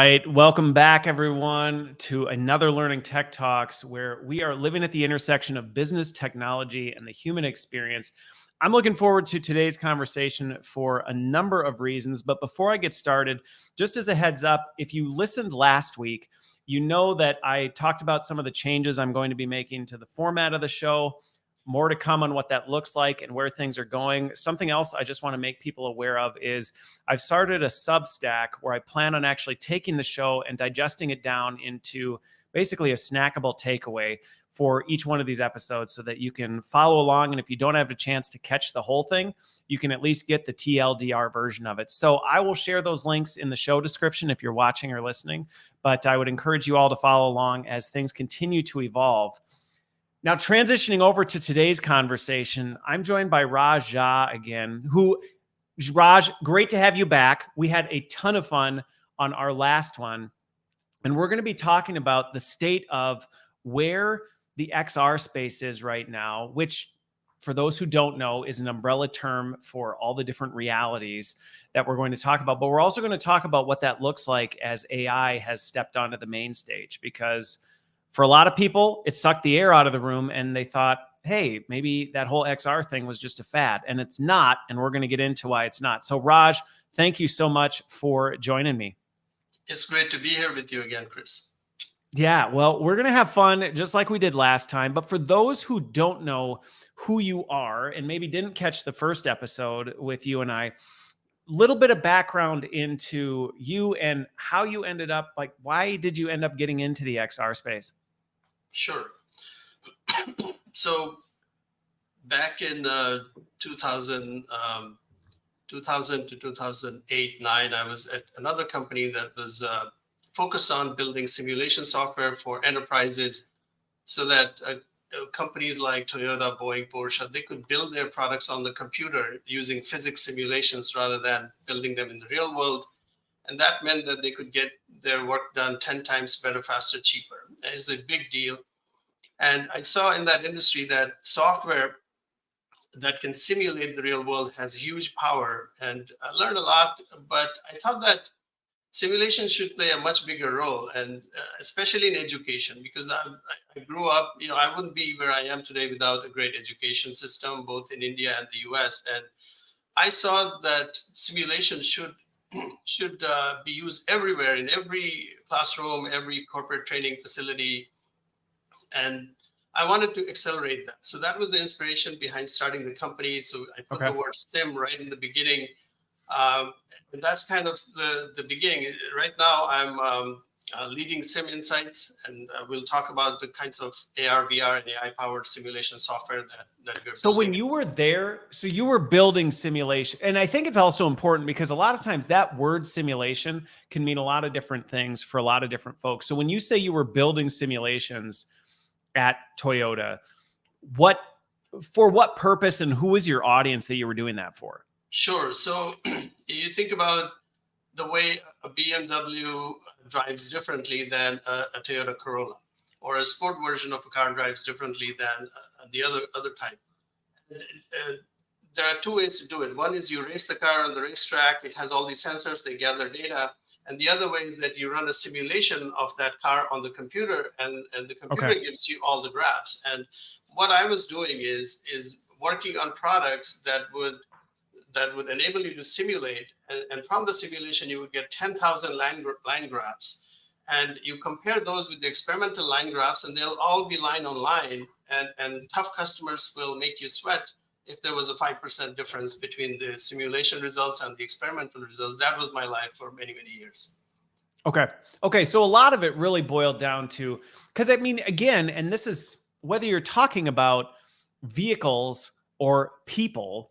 right. Welcome back, everyone, to another Learning Tech Talks, where we are living at the intersection of business, technology, and the human experience. I'm looking forward to today's conversation for a number of reasons. But before I get started, just as a heads up, if you listened last week, you know that I talked about some of the changes I'm going to be making to the format of the show. More to come on what that looks like and where things are going. Something else I just want to make people aware of is I've started a Substack where I plan on actually taking the show and digesting it down into basically a snackable takeaway for each one of these episodes so that you can follow along. And if you don't have a chance to catch the whole thing, you can at least get the TLDR version of it. So I will share those links in the show description if you're watching or listening, but I would encourage you all to follow along as things continue to evolve. Now, transitioning over to today's conversation, I'm joined by Raj Jha again, Raj, great to have you back. We had a ton of fun on our last one, and we're going to be talking about the state of where the XR space is right now, which, for those who don't know, is an umbrella term for all the different realities that we're going to talk about. But we're also going to talk about what that looks like as AI has stepped onto the main stage, because for a lot of people, it sucked the air out of the room and they thought, hey, maybe that whole XR thing was just a fad, and it's not. And we're going to get into why it's not. So Raj, thank you so much for joining me. It's great to be here with you again, Chris. Yeah, well, we're going to have fun just like we did last time. But for those who don't know who you are and maybe didn't catch the first episode with you and I, little bit of background into you and how you ended up, like, why did you end up getting into the XR space? Sure. So back in 2000 to 2008, 9, I was at another company that was focused on building simulation software for enterprises so that companies like Toyota, Boeing, Porsche, they could build their products on the computer using physics simulations rather than building them in the real world. And that meant that they could get their work done 10 times better, faster, cheaper. It's a big deal. And I saw in that industry that software that can simulate the real world has huge power. And I learned a lot, but I thought that simulation should play a much bigger role, and especially in education, because I grew up, I wouldn't be where I am today without a great education system, both in India and the US. And I saw that simulation should be used everywhere, in every classroom, every corporate training facility. And I wanted to accelerate that. So that was the inspiration behind starting the company. So I put the word sim right in the beginning. And that's kind of the beginning. Right now, I'm leading Sim Insights, and we'll talk about the kinds of AR, VR, and AI-powered simulation software that we're So building. when you were there, so you were building simulation. And I think it's also important because a lot of times that word simulation can mean a lot of different things for a lot of different folks. So when you say you were building simulations at Toyota, for what purpose and who was your audience that you were doing that for? Sure. So you think about the way a BMW drives differently than a Toyota Corolla, or a sport version of a car drives differently than the other type. There are two ways to do it. One is you race the car on the racetrack. It has all these sensors, they gather data. And the other way is that you run a simulation of that car on the computer, and the computer gives you all the graphs. And what I was doing is working on products that would enable you to simulate, and from the simulation you would get 10,000 line graphs, and you compare those with the experimental line graphs, and they'll all be line on line, and tough customers will make you sweat if there was a 5% difference between the simulation results and the experimental results. That was my life for many, many years. Okay. So a lot of it really boiled down to, because I mean, again, and this is whether you're talking about vehicles or people,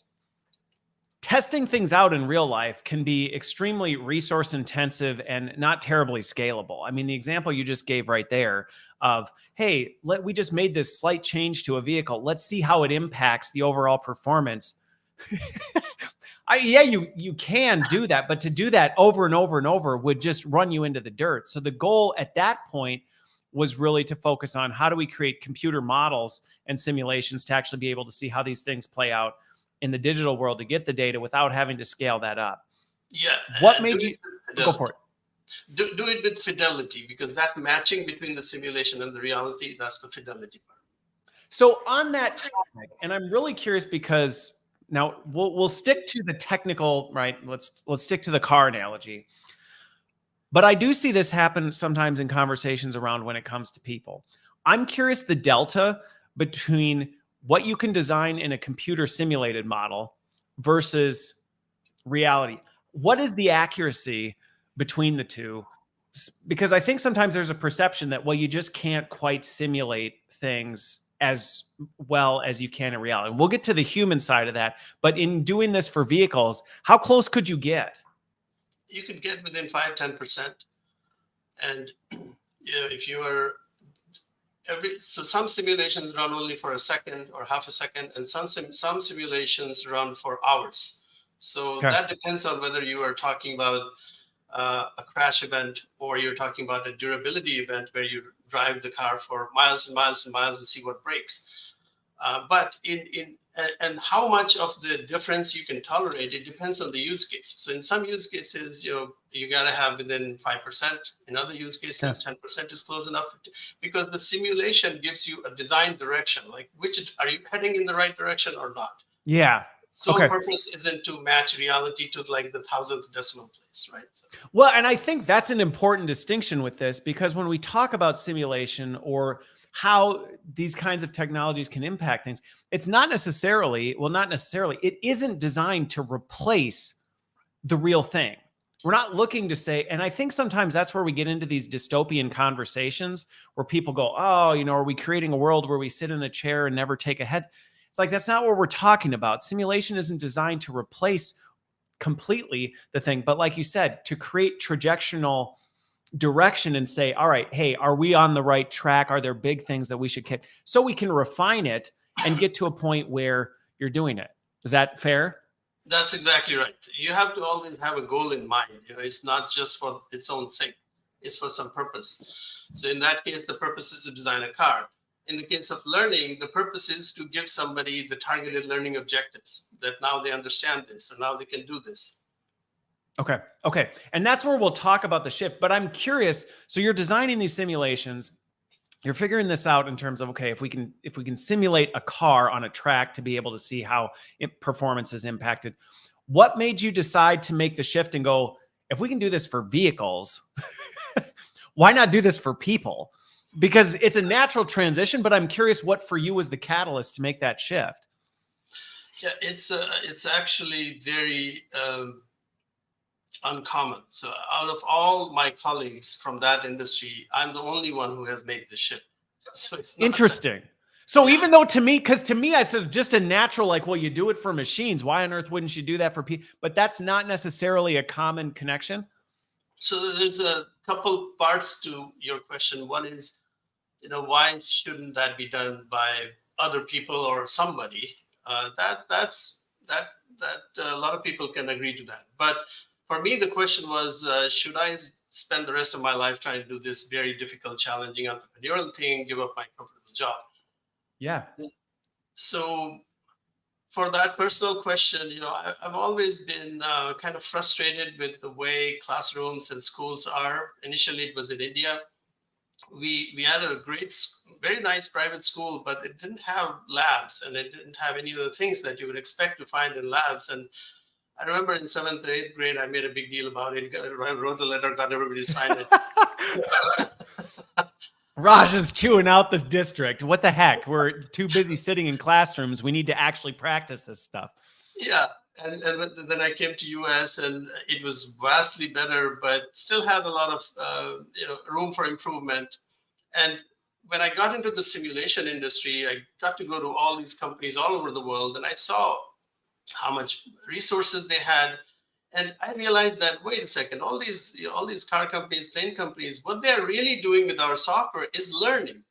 testing things out in real life can be extremely resource intensive and not terribly scalable. I mean, the example you just gave right there of, hey, we just made this slight change to a vehicle. Let's see how it impacts the overall performance. You can do that, but to do that over and over and over would just run you into the dirt. So the goal at that point was really to focus on how do we create computer models and simulations to actually be able to see how these things play out in the digital world to get the data without having to scale that up. Yeah. What made you go for it? Do it with fidelity, because that matching between the simulation and the reality, that's the fidelity part. So on that topic, and I'm really curious because now we'll stick to the technical, right? Let's stick to the car analogy. But I do see this happen sometimes in conversations around when it comes to people. I'm curious the delta between what you can design in a computer simulated model versus reality. What is the accuracy between the two? Because I think sometimes there's a perception that, well, you just can't quite simulate things as well as you can in reality. And we'll get to the human side of that. But in doing this for vehicles, how close could you get? You could get within 5-10%. And if you are so some simulations run only for a second or half a second, and some simulations run for hours. So that depends on whether you are talking about a crash event, or you're talking about a durability event where you drive the car for miles and miles and miles and see what breaks. But and how much of the difference you can tolerate, it depends on the use case. So in some use cases, you got to have within 5%. In other use cases, 10% is close enough, because the simulation gives you a design direction, like are you heading in the right direction or not? Yeah. Sole purpose isn't to match reality to like the 1,000th decimal place, right? Well, and I think that's an important distinction with this, because when we talk about simulation or how these kinds of technologies can impact things, it's not necessarily, it isn't designed to replace the real thing. We're not looking to say, and I think sometimes that's where we get into these dystopian conversations where people go, oh, are we creating a world where we sit in a chair and never take a head? It's like, that's not what we're talking about. Simulation isn't designed to replace completely the thing, but like you said, to create trajectional direction and say, all right, hey, are we on the right track? Are there big things that we should get, so we can refine it and get to a point where you're doing it? Is that fair? That's exactly right. You have to always have a goal in mind. It's not just for its own sake. It's for some purpose. So in that case, the purpose is to design a car. In the case of learning, the purpose is to give somebody the targeted learning objectives, that now they understand this, or now they can do this. Okay. And that's where we'll talk about the shift. But I'm curious, so you're designing these simulations, you're figuring this out in terms of, okay, if we can simulate a car on a track to be able to see how performance is impacted. What made you decide to make the shift and go, if we can do this for vehicles, why not do this for people? Because it's a natural transition, but I'm curious what for you was the catalyst to make that shift. Yeah, it's actually very uncommon. So out of all my colleagues from that industry, I'm the only one who has made the shift. So it's not interesting. So even though to me it's just a natural, like, well, you do it for machines. Why on earth wouldn't you do that for people? But that's not necessarily a common connection. So there's a couple parts to your question. One is, why shouldn't that be done by other people or somebody? That a lot of people can agree to that. But for me, the question was, should I spend the rest of my life trying to do this very difficult, challenging entrepreneurial thing, give up my comfortable job? Yeah. So for that personal question, I've always been kind of frustrated with the way classrooms and schools are. Initially, it was in India. We had a very nice private school, but it didn't have labs, and it didn't have any of the things that you would expect to find in labs. And I remember in 7th or 8th grade, I made a big deal about it. I wrote a letter, got everybody to sign it. Raj is chewing out this district. What the heck? We're too busy sitting in classrooms. We need to actually practice this stuff. Yeah. And then I came to US, and it was vastly better, but still had a lot of room for improvement. And when I got into the simulation industry, I got to go to all these companies all over the world, and I saw how much resources they had. And I realized that, wait a second, all these car companies, plane companies, what they're really doing with our software is learning.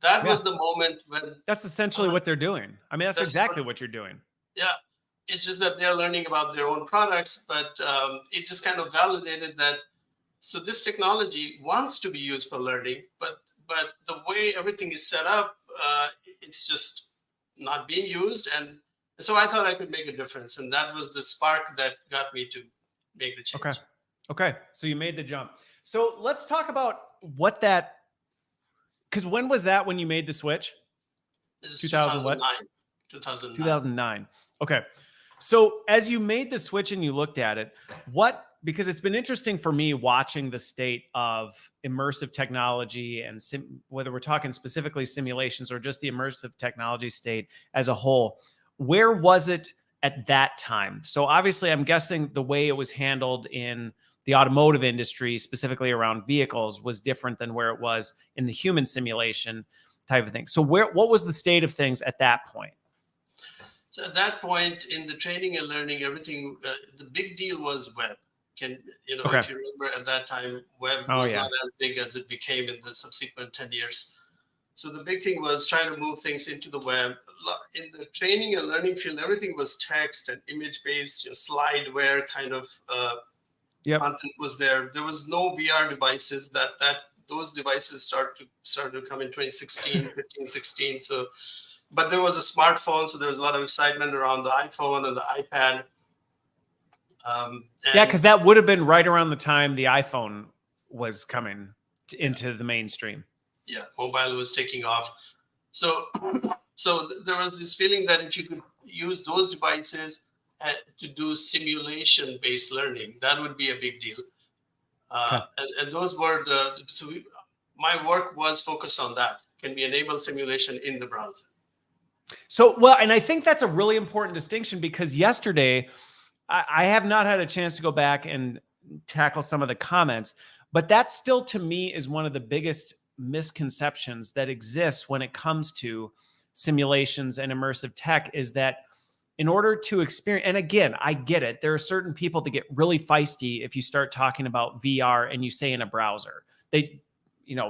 That was the moment when... That's essentially what they're doing. I mean, that's exactly what you're doing. Yeah. It's just that they're learning about their own products, but it just kind of validated that. So this technology wants to be used for learning, but the way everything is set up, it's just not being used. And so I thought I could make a difference. And that was the spark that got me to make the change. Okay. So you made the jump. So let's talk about what that, because when was that when you made the switch? This is 2000 what? 2009. 2009. 2009. Okay. So as you made the switch and you looked at it, because it's been interesting for me watching the state of immersive technology and whether we're talking specifically simulations or just the immersive technology state as a whole, where was it at that time? So obviously I'm guessing the way it was handled in the automotive industry, specifically around vehicles, was different than where it was in the human simulation type of thing. So what was the state of things at that point? So at that point in the training and learning, everything, the big deal was web. Okay. If you remember at that time, web was not as big as it became in the subsequent 10 years. So the big thing was trying to move things into the web. In the training and learning field, everything was text and image-based, slideware kind of content was there. There was no VR devices. Those devices started to come in 2016, 15, 16. So, but there was a smartphone, so there was a lot of excitement around the iPhone and the iPad. Because that would have been right around the time the iPhone was coming into the mainstream. Yeah, mobile was taking off. So there was this feeling that if you could use those devices to do simulation-based learning, that would be a big deal. And those were my work was focused on that. Can we enable simulation in the browser? So, well, and I think that's a really important distinction, because yesterday I have not had a chance to go back and tackle some of the comments, but that still to me is one of the biggest misconceptions that exists when it comes to simulations and immersive tech, is that in order to experience, and again, I get it, there are certain people that get really feisty if you start talking about VR and you say in a browser.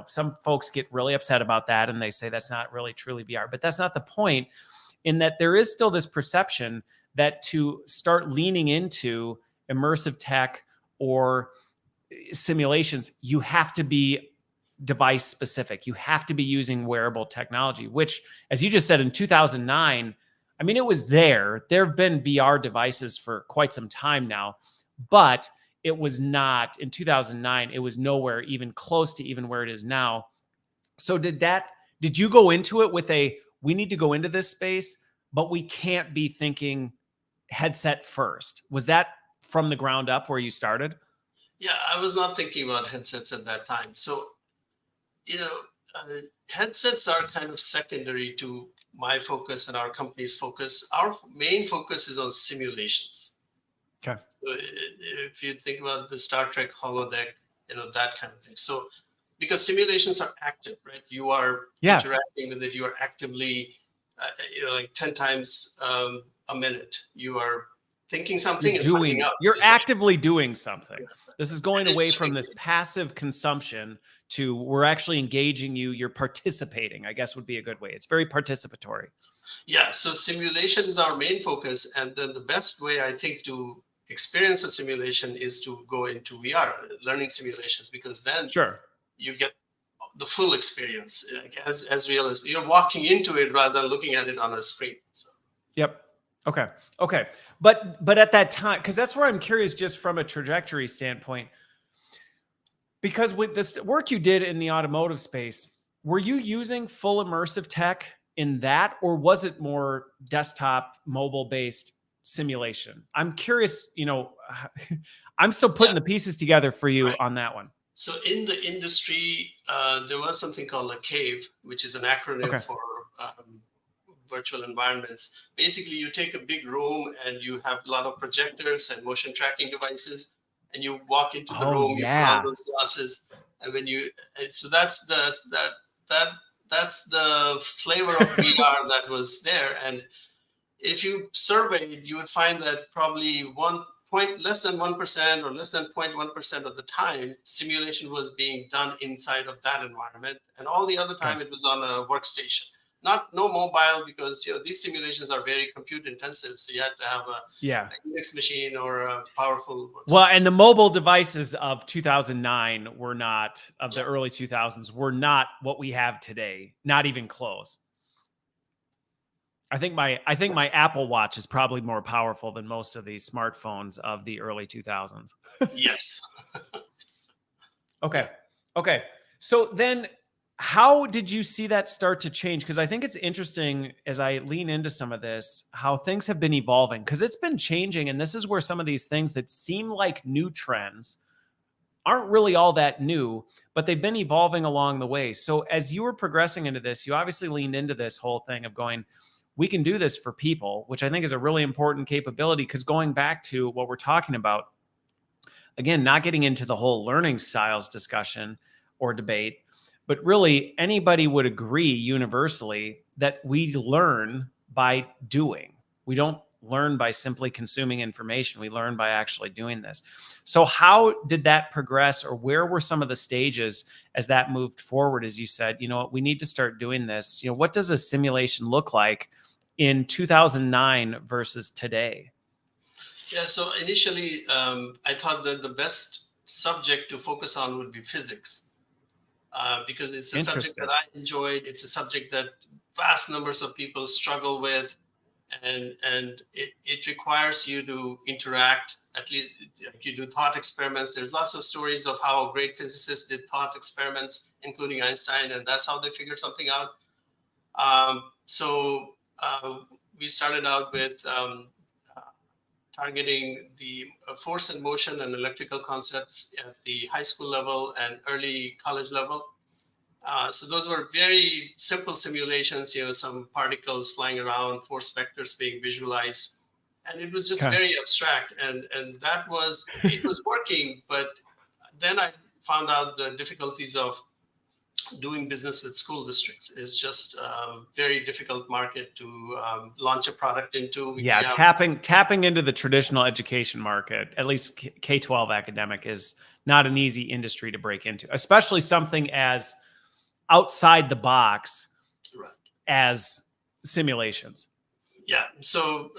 Some folks get really upset about that and they say that's not really truly VR, but that's not the point, in that there is still this perception that to start leaning into immersive tech or simulations, you have to be device specific. You have to be using wearable technology, which, as you just said, in 2009, I mean, it was there. There have been VR devices for quite some time now, but it was not, in 2009, it was nowhere even close to even where it is now. So did you go into it with we need to go into this space, but we can't be thinking headset first? Was that from the ground up where you started? Yeah, I was not thinking about headsets at that time. So, headsets are kind of secondary to my focus and our company's focus. Our main focus is on simulations. Okay. So if you think about the Star Trek holodeck, that kind of thing. So because simulations are active, right? You are interacting with it. You are actively, like 10 times a minute. You are thinking something and finding out. You're actively doing something. This is going away from this passive consumption to we're actually engaging you. You're participating, I guess would be a good way. It's very participatory. Yeah. So simulation is our main focus. And then the best way, I think, to experience a simulation is to go into VR, learning simulations, because then you get the full experience, as real as you're walking into it rather than looking at it on a screen. So. Yep. Okay. But at that time, because that's where I'm curious, just from a trajectory standpoint, because with this work you did in the automotive space, were you using full immersive tech in that, or was it more desktop, mobile-based simulation? I'm curious, I'm still putting the pieces together for you on that one. So in the industry, there was something called a CAVE, which is an acronym for virtual environments. Basically, you take a big room and you have a lot of projectors and motion tracking devices, and you walk into the room, you put on those glasses, and so that's the flavor of VR that was there. And if you surveyed, you would find that probably less than 1% or less than 0.1% of the time, simulation was being done inside of that environment, and all the other time it was on a workstation. No mobile, because these simulations are very compute intensive, so you had to have a Unix machine or a powerful workstation. Well, and the mobile devices of 2009 were not, of the early 2000s, were not what we have today, not even close. I think my Apple Watch is probably more powerful than most of the smartphones of the early 2000s. Yes. Okay. Yeah. Okay. So then how did you see that start to change? Because I think it's interesting as I lean into some of this, how things have been evolving because it's been changing. And this is where some of these things that seem like new trends aren't really all that new, but they've been evolving along the way. So as you were progressing into this, you obviously leaned into this whole thing of going, we can do this for people, which I think is a really important capability. Because going back to what we're talking about, again, not getting into the whole learning styles discussion or debate, but really anybody would agree universally that we learn by doing. We don't learn by simply consuming information. We learn by actually doing this. So how did that progress, or where were some of the stages as that moved forward, as you said, you know what, we need to start doing this? You know, what does a simulation look like in 2009 versus today? Yeah. So initially, I thought that the best subject to focus on would be physics, because it's a subject that Interesting. I enjoyed. It's a subject that vast numbers of people struggle with, and it requires you to interact. At least like you do thought experiments. There's lots of stories of how great physicists did thought experiments, including Einstein, and that's how they figured something out. So we started out with targeting the force and motion and electrical concepts at the high school level and early college level. So those were very simple simulations, some particles flying around, force vectors being visualized, and it was just Okay. very abstract. And it was working, but then I found out the difficulties of doing business with school districts is just a very difficult market to launch a product into. Yeah, You have tapping into the traditional education market, at least K-12 academic, is not an easy industry to break into, especially something as outside the box right. as simulations Yeah, so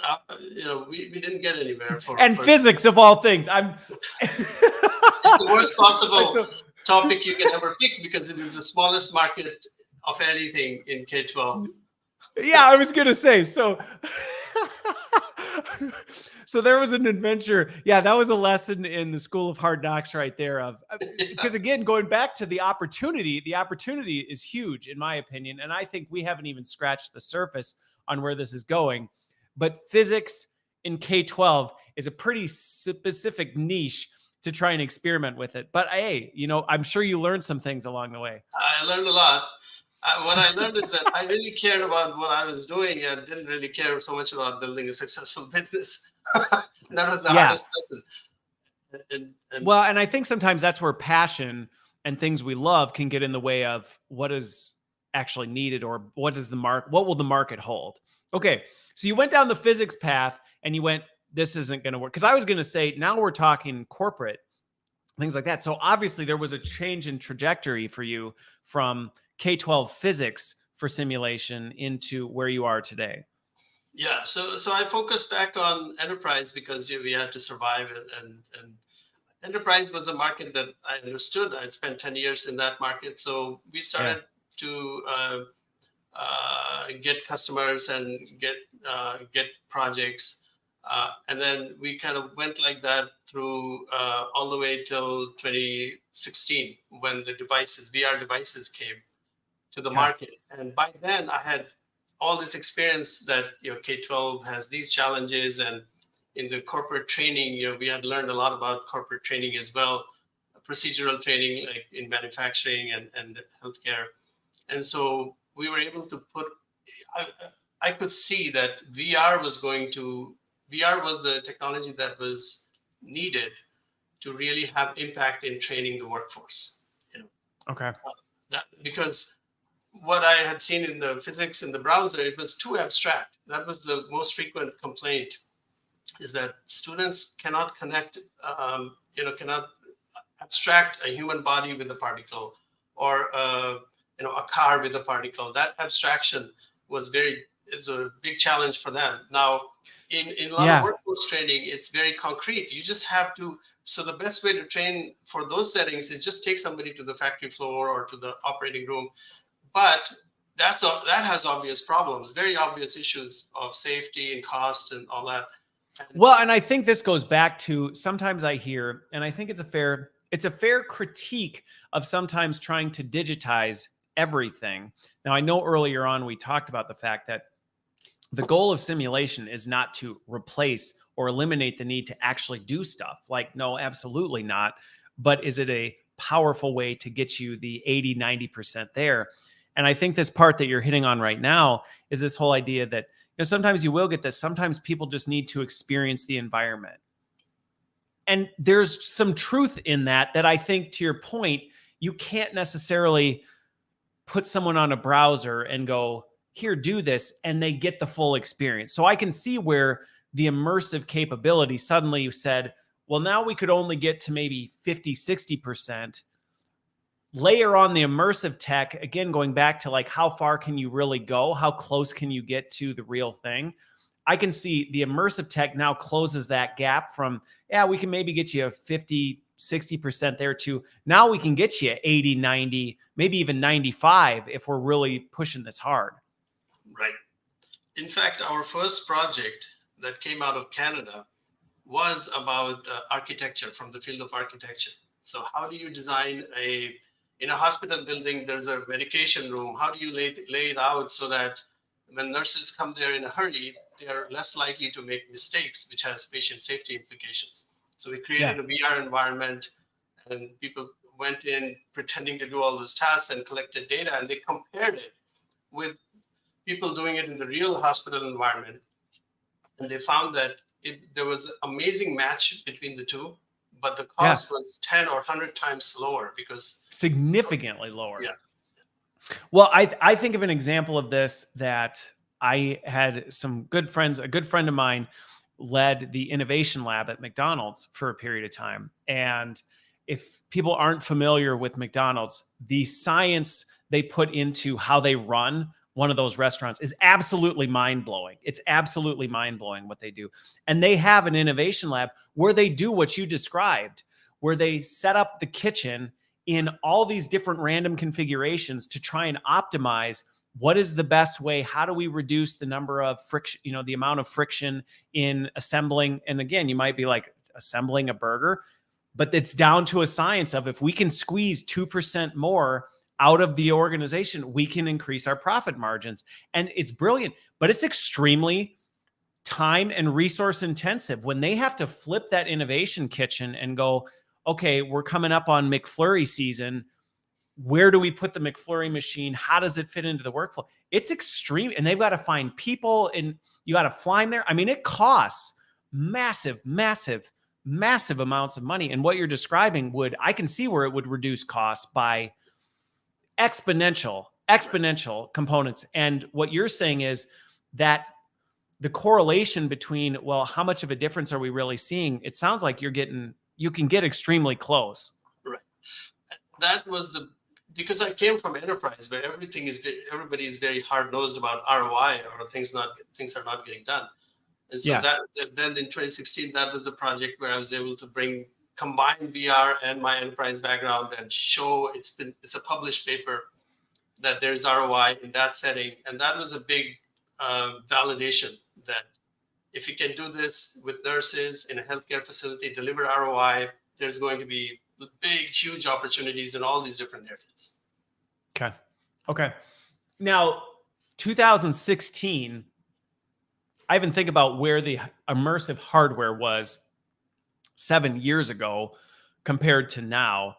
we didn't get anywhere for and first. physics of all things. I'm It's the worst possible so topic you can ever pick because it is the smallest market of anything in K-12. yeah, I was gonna say so. So there was an adventure. Yeah, that was a lesson in the School of Hard Knocks right there. Because again, going back to the opportunity is huge in my opinion, and I think we haven't even scratched the surface on where this is going. But physics in K-12 is a pretty specific niche to try and experiment with it. But hey, I'm sure you learned some things along the way. I learned a lot. What I learned is that I really cared about what I was doing and didn't really care so much about building a successful business. That was the Yeah. hardest lesson. Well, and I think sometimes that's where passion and things we love can get in the way of what is actually needed, or what will the market hold. Okay. So you went down the physics path and you went, this isn't going to work. Cause I was going to say, now we're talking corporate, things like that. So obviously there was a change in trajectory for you from K-12 physics for simulation into where you are today. Yeah, so I focused back on enterprise because we had to survive, and enterprise was a market that I understood. I'd spent 10 years in that market, so we Yeah. started to get customers and get projects, and then we kind of went like that through all the way till 2016 when the VR devices came to the Okay. market. And by then I had all this experience that K-12 has these challenges, and in the corporate training, we had learned a lot about corporate training as well, procedural training like in manufacturing and healthcare. And so we were able to I could see that VR was the technology that was needed to really have impact in training the workforce. Okay. Because what I had seen in the physics in the browser, it was too abstract. That was the most frequent complaint, is that students cannot cannot abstract a human body with a particle, or a car with a particle. That abstraction is a big challenge for them. Now, in a lot of workforce training, it's very concrete. You just have to. So the best way to train for those settings is just take somebody to the factory floor or to the operating room. But that has obvious problems, very obvious issues of safety and cost and all that. Well, and I think this goes back to, sometimes I hear, and I think it's a fair it's a fair critique of sometimes trying to digitize everything. Now, I know earlier on we talked about the fact that the goal of simulation is not to replace or eliminate the need to actually do stuff. Like, no, absolutely not. But is it a powerful way to get you the 80, 90% there? And I think this part that you're hitting on right now is this whole idea that, sometimes you will get this. Sometimes people just need to experience the environment. And there's some truth in that I think, to your point, you can't necessarily put someone on a browser and go, here, do this, and they get the full experience. So I can see where the immersive capability suddenly said, well, now we could only get to maybe 50, 60%. Layer on the immersive tech, again, going back to like, how far can you really go? How close can you get to the real thing? I can see the immersive tech now closes that gap from, yeah, we can maybe get you a 50, 60% there to now we can get you 80, 90, maybe even 95 if we're really pushing this hard. Right. In fact, our first project that came out of Canada was about architecture, from the field of architecture. So how do you design in a hospital building, there's a medication room. How do you lay it out so that when nurses come there in a hurry, they are less likely to make mistakes, which has patient safety implications. So we created a VR environment, and people went in pretending to do all those tasks and collected data, and they compared it with people doing it in the real hospital environment. And they found that there was an amazing match between the two, but the cost was 10 or 100 times lower because significantly lower. Yeah. Well, I think of an example of this that I had some good friends. A good friend of mine led the innovation lab at McDonald's for a period of time. And if people aren't familiar with McDonald's, the science they put into how they run one of those restaurants is absolutely mind-blowing. It's absolutely mind-blowing what they do. And they have an innovation lab where they do what you described, where they set up the kitchen in all these different random configurations to try and optimize what is the best way. How do we reduce the number of friction, the amount of friction in assembling? And again, you might be like, assembling a burger, but it's down to a science of, if we can squeeze 2% more out of the organization, we can increase our profit margins. And it's brilliant, but it's extremely time and resource intensive when they have to flip that innovation kitchen and go, okay, we're coming up on McFlurry season. Where do we put the McFlurry machine? How does it fit into the workflow? It's extreme. And they've got to find people, and you got to fly them there. I mean, it costs massive, massive, massive amounts of money. And what you're describing I can see where it would reduce costs by exponential components. And what you're saying is that the correlation between, well, how much of a difference are we really seeing? It sounds like you can get extremely close. Right. That was because I came from enterprise where everybody is very hard-nosed about ROI, or things are not getting done. And so then in 2016, that was the project where I was able to combine VR and my enterprise background and show it's a published paper that there's ROI in that setting. And that was a big validation that if you can do this with nurses in a healthcare facility, deliver ROI, there's going to be big, huge opportunities in all these different areas. Okay. Now, 2016, I even think about where the immersive hardware was 7 years ago compared to now.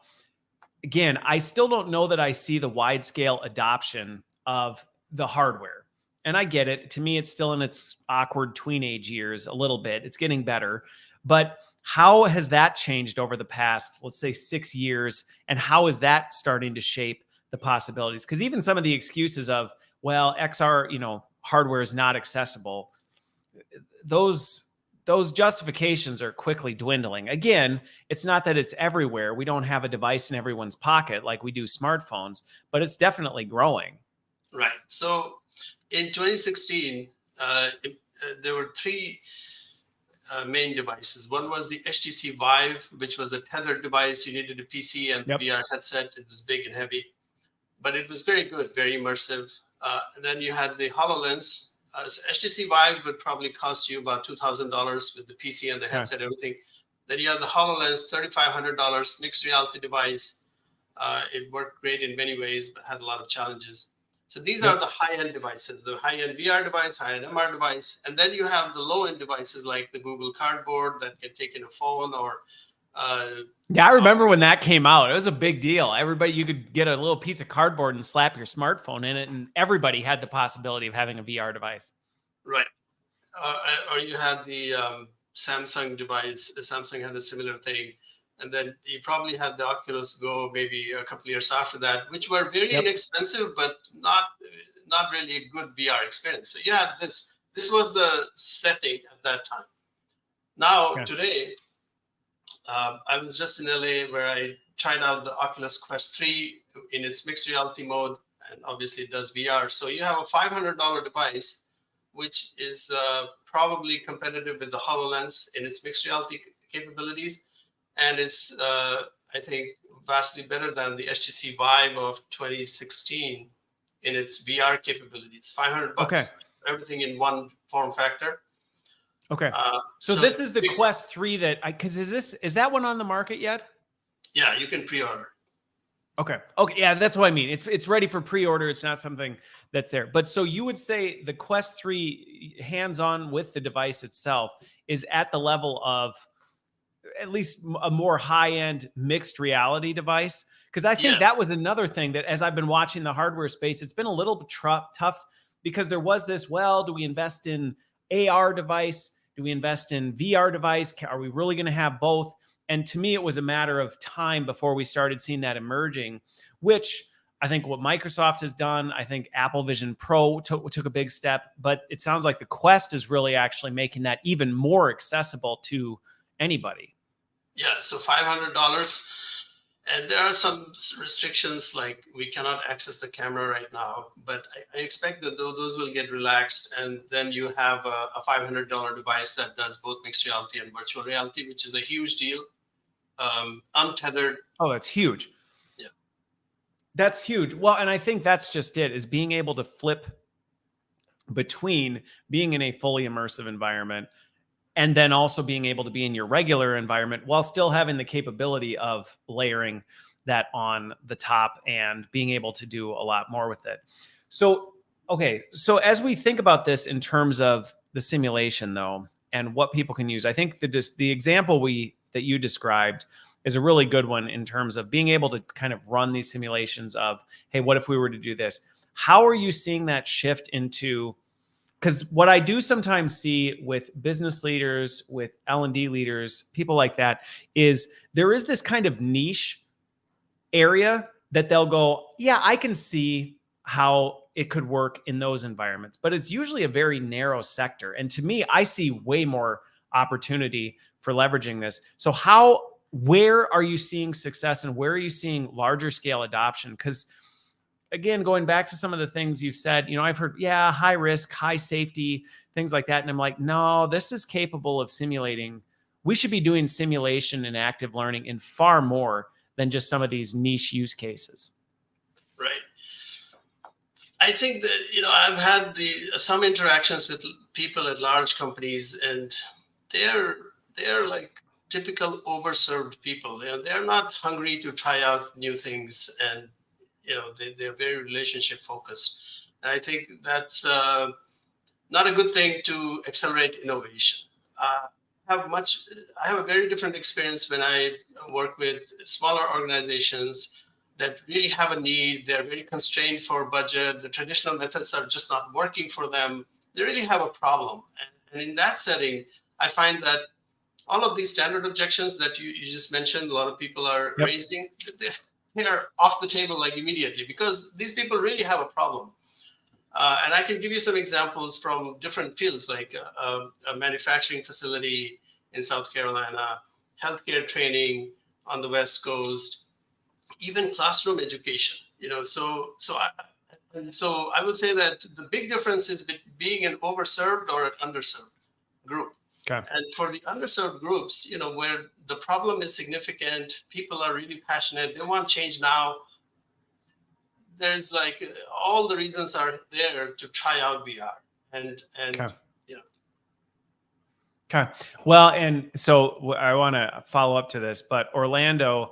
Again, I still don't know that I see the wide scale adoption of the hardware. And I get it. To me, it's still in its awkward tweenage years a little bit. It's getting better. But how has that changed over the past, let's say, 6 years? And how is that starting to shape the possibilities? Because even some of the excuses of, well, XR, hardware is not accessible, those justifications are quickly dwindling. Again, it's not that it's everywhere. We don't have a device in everyone's pocket like we do smartphones, but it's definitely growing. Right. So in 2016, there were three main devices. One was the HTC Vive, which was a tethered device. You needed a PC and VR headset. It was big and heavy, but it was very good, very immersive. And then you had the HoloLens. So HTC Vive would probably cost you about $2,000 with the PC and the headset, everything. Then you have the HoloLens, $3,500 mixed reality device. It worked great in many ways, but had a lot of challenges. So these are the high-end devices, the high-end VR device, high-end MR device. And then you have the low-end devices like the Google Cardboard that can take in a phone or yeah, I remember when that came out. It was a big deal. Everybody, you could get a little piece of cardboard and slap your smartphone in it, and everybody had the possibility of having a VR device. Right. Or you had the Samsung device. Samsung had a similar thing. And then you probably had the Oculus Go maybe a couple of years after that, which were very inexpensive, but not really a good VR experience. So you had this. This was the setting at that time. Now, today, I was just in LA where I tried out the Oculus Quest 3 in its mixed reality mode, and obviously it does VR. So you have a $500 device, which is probably competitive with the HoloLens in its mixed reality capabilities, and it's, I think, vastly better than the HTC Vive of 2016 in its VR capabilities. $500, everything in one form factor. Okay. So this is the Quest 3 that because is that one on the market yet? Yeah, you can pre-order. Okay. Okay. Yeah, that's what I mean. It's ready for pre-order. It's not something that's there. But so you would say the Quest 3 hands-on with the device itself is at the level of at least a more high-end mixed reality device? Because I think that was another thing that as I've been watching the hardware space, it's been a little bit tough because there was this, well, do we invest in AR device? Do we invest in VR device? Are we really going to have both? And to me, it was a matter of time before we started seeing that emerging, which I think what Microsoft has done, I think Apple Vision Pro took a big step, but it sounds like the Quest is really actually making that even more accessible to anybody. Yeah, so $500. And there are some restrictions, like we cannot access the camera right now, but I expect that those will get relaxed. And then you have a $500 device that does both mixed reality and virtual reality, which is a huge deal. Untethered. Oh, that's huge. Yeah. That's huge. Well, and I think that's just it, is being able to flip between being in a fully immersive environment and then also being able to be in your regular environment while still having the capability of layering that on the top and being able to do a lot more with it. So, okay. So as we think about this in terms of the simulation though, and what people can use, I think the example that you described is a really good one in terms of being able to kind of run these simulations of, hey, what if we were to do this? How are you seeing that shift into, because what I do sometimes see with business leaders, with L&D leaders, people like that, is there is this kind of niche area that they'll go, yeah, I can see how it could work in those environments, but it's usually a very narrow sector. And to me, I see way more opportunity for leveraging this. So where are you seeing success and where are you seeing larger scale adoption? Because again, going back to some of the things you've said, I've heard, yeah, high risk, high safety, things like that. And I'm like, no, this is capable of simulating. We should be doing simulation and active learning in far more than just some of these niche use cases. Right. I think that, I've had some interactions with people at large companies, and they're like typical overserved people. They're not hungry to try out new things, and they're very relationship focused. And I think that's not a good thing to accelerate innovation. I have a very different experience when I work with smaller organizations that really have a need. They're very constrained for budget. The traditional methods are just not working for them. They really have a problem. And in that setting, I find that all of these standard objections that you just mentioned, a lot of people are raising, they're off the table like immediately, because these people really have a problem. And I can give you some examples from different fields, like a manufacturing facility in South Carolina, healthcare training on the West Coast, even classroom education. So I would say that the big difference is being an overserved or an underserved group. Okay. And for the underserved groups, where the problem is significant, people are really passionate, they want change now. There's like all the reasons are there to try out VR, and okay. Okay. Well, and so I want to follow up to this, but Orlando,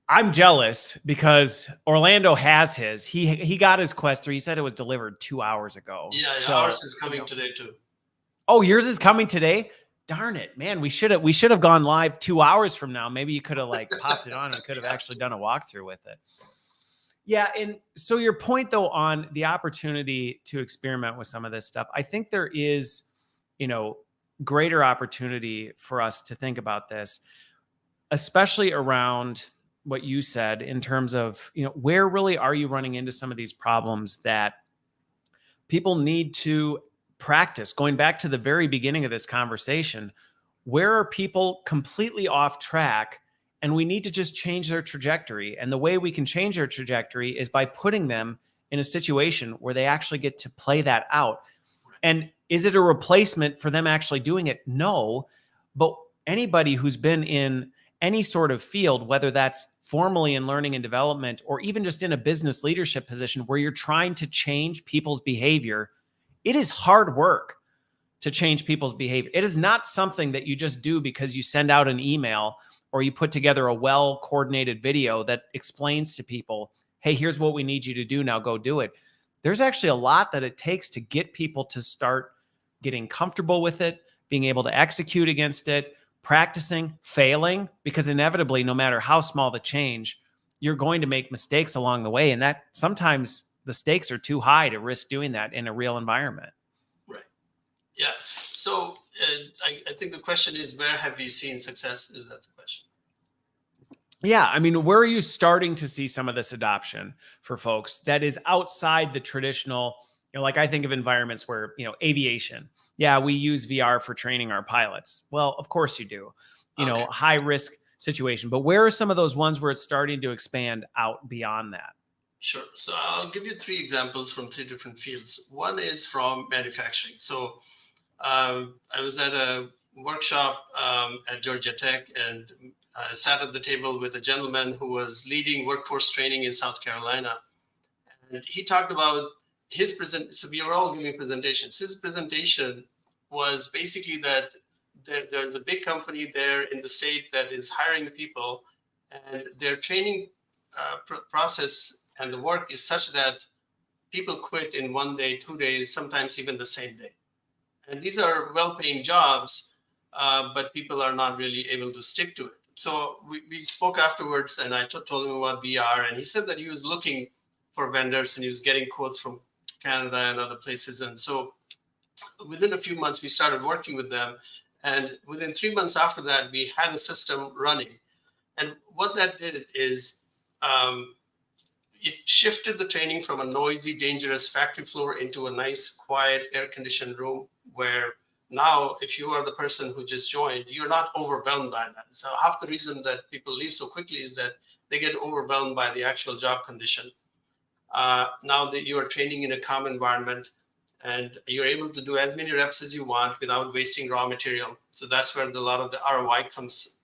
I'm jealous because Orlando has his. He got his Quest 3. He said it was delivered 2 hours ago. Yeah, So, ours is coming today too. oh, yours is coming today? Darn it, man. We should have gone live 2 hours from now. Maybe you could have like popped it on and could have actually done a walkthrough with it. Yeah, and so your point though on the opportunity to experiment with some of this stuff, I think there is, you know, greater opportunity for us to think about this, especially around what you said in terms of, where really are you running into some of these problems that people need to practice? Going back to the very beginning of this conversation, where are people completely off track and we need to just change their trajectory? And the way we can change their trajectory is by putting them in a situation where they actually get to play that out. And is it a replacement for them actually doing it? No. But anybody who's been in any sort of field, whether that's formally in learning and development or even just in a business leadership position where you're trying to change people's behavior, it is hard work to change people's behavior. It is not something that you just do because you send out an email or you put together a well-coordinated video that explains to people, hey, here's what we need you to do. Now go do it. There's actually a lot that it takes to get people to start getting comfortable with it, being able to execute against it, practicing, failing, because inevitably, no matter how small the change, you're going to make mistakes along the way. And that sometimes the stakes are too high to risk doing that in a real environment. Right. Yeah. So I think the question is, where have you seen success? Is that the question? Yeah. I mean, where are you starting to see some of this adoption for folks that is outside the traditional, like I think of environments where, aviation. Yeah, we use VR for training our pilots. Well, of course you do, Okay. high risk situation. But where are some of those ones where it's starting to expand out beyond that? Sure. So I'll give you 3 examples from 3 different fields. One is from manufacturing. So I was at a workshop at Georgia Tech, and I sat at the table with a gentleman who was leading workforce training in South Carolina. And he talked about his so we were all giving presentations. His presentation was basically that there's a big company there in the state that is hiring people, and their training process and the work is such that people quit in 1 day, 2 days, sometimes even the same day. And these are well-paying jobs, but people are not really able to stick to it. So we spoke afterwards, and I told him about VR, and he said that he was looking for vendors and he was getting quotes from Canada and other places. And so within a few months, we started working with them. And within 3 months after that, we had a system running. And what that did is it shifted the training from a noisy, dangerous factory floor into a nice, quiet, air-conditioned room where now, if you are the person who just joined, you're not overwhelmed by that. So half the reason that people leave so quickly is that they get overwhelmed by the actual job condition. Now that you are training in a calm environment and you're able to do as many reps as you want without wasting raw material. So that's where a lot of the ROI comes.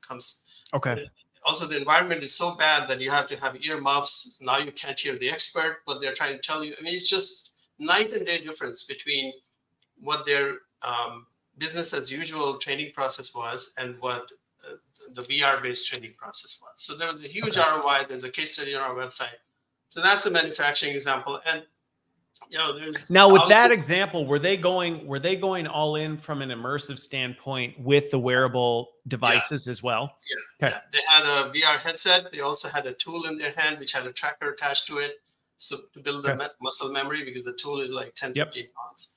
Okay. Also, the environment is so bad that you have to have earmuffs. Now you can't hear the expert, but they're trying to tell you. I mean, it's just night and day difference between what their business as usual training process was and what the VR-based training process was. So there was a huge ROI. There's a case study on our website. So that's a manufacturing example. And there's now with that example, were they going all in from an immersive standpoint with the wearable devices as well? Yeah. Okay. Yeah. They had a VR headset. They also had a tool in their hand which had a tracker attached to it, so to build the muscle memory, because the tool is like 10, 15 pounds.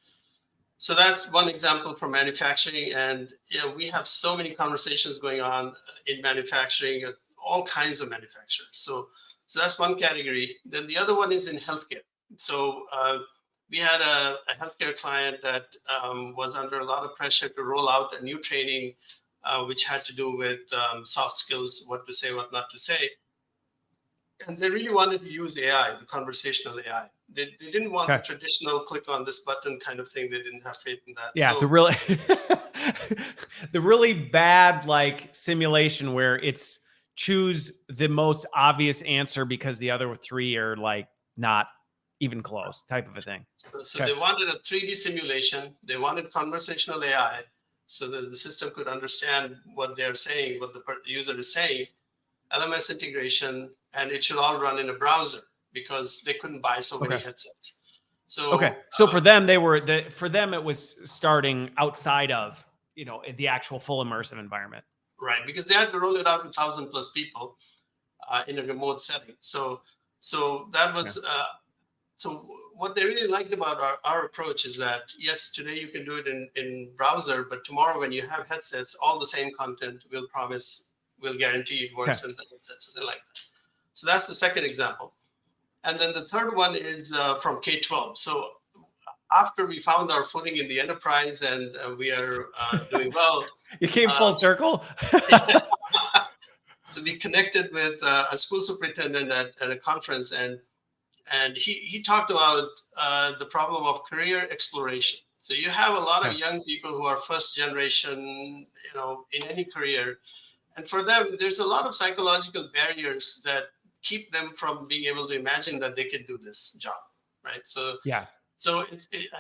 So that's one example for manufacturing. And we have so many conversations going on in manufacturing, all kinds of manufacturers. So that's one category. Then the other one is in healthcare. So we had a healthcare client that was under a lot of pressure to roll out a new training, which had to do with soft skills, what to say, what not to say. And they really wanted to use AI, the conversational AI. They didn't want the traditional click on this button kind of thing. They didn't have faith in that. Yeah, so, the really bad simulation where it's choose the most obvious answer because the other 3 are not even close type of a thing. So they wanted a 3D simulation. They wanted conversational AI, so that the system could understand what they're saying, what the user is saying, LMS integration, and it should all run in a browser because they couldn't buy so many headsets. Okay. So So for them, for them, it was starting outside of, the actual full immersive environment. right, because they had to roll it out to 1,000+ people in a remote setting. So that was so what they really liked about our approach is that, yes, today you can do it in browser, but tomorrow when you have headsets, all the same content, we'll guarantee it works in the headsets. So they like that. So that's the second example. And then the third one is from K-12. So after we found our footing in the enterprise and we are doing well. You came full circle? So we connected with a school superintendent at a conference, and he talked about the problem of career exploration. So you have a lot of young people who are first generation, in any career. And for them, there's a lot of psychological barriers that keep them from being able to imagine that they can do this job, right? So